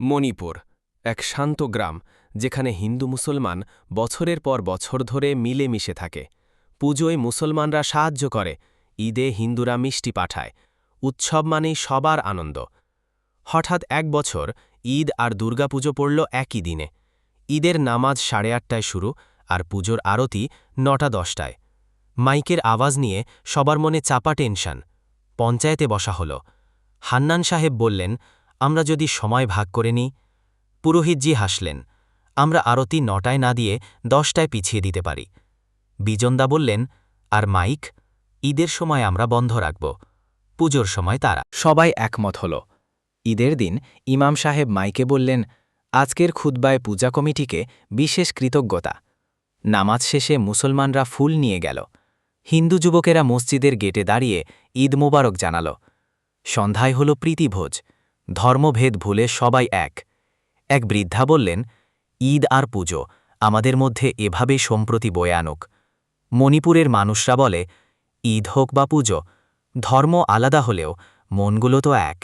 মণিপুর এক শান্ত গ্রাম যেখানে হিন্দু মুসলমান বছরের পর বছর ধরে মিলেমিশে থাকে। পুজোয় মুসলমানরা সাহায্য করে, ঈদে হিন্দুরা মিষ্টি পাঠায়, উৎসব মানেই সবার আনন্দ। হঠাৎ এক বছর ঈদ আর দুর্গাপুজো পড়ল একই দিনে। ঈদের নামাজ 8:30টায় শুরু আর পুজোর আরতি 9:10টায়। মাইকের আওয়াজ নিয়ে সবার মনে চাপা টেনশন। পঞ্চায়েতে বসা হল। হান্নান সাহেব বললেন, আমরা যদি সময় ভাগ করে নিই। পুরোহিতজি হাসলেন, আমরা আরতি 9টায় না দিয়ে 10টায় পিছিয়ে দিতে পারি। বিজনদা বললেন, আর মাইক? ঈদের সময় আমরা বন্ধ রাখব, পুজোর সময় তারা। সবাই একমত হল। ঈদের দিন ইমাম সাহেব মাইকে বললেন, আজকের খুতবায় পূজা কমিটিকে বিশেষ কৃতজ্ঞতা। নামাজ শেষে মুসলমানরা ফুল নিয়ে গেল। হিন্দু যুবকেরা মসজিদের গেটে দাঁড়িয়ে ঈদ মোবারক জানাল। সন্ধ্যায় হল প্রীতিভোজ। ধর্মভেদ ভুলে সবাই এক। এক বৃদ্ধা বললেন, ঈদ আর পুজো আমাদের মধ্যে এভাবেই সম্প্রতি বয়ে আনুক। মণিপুরের মানুষরা বলে, ঈদ হোক বা পুজো, ধর্ম আলাদা হলেও মনগুলো তো এক।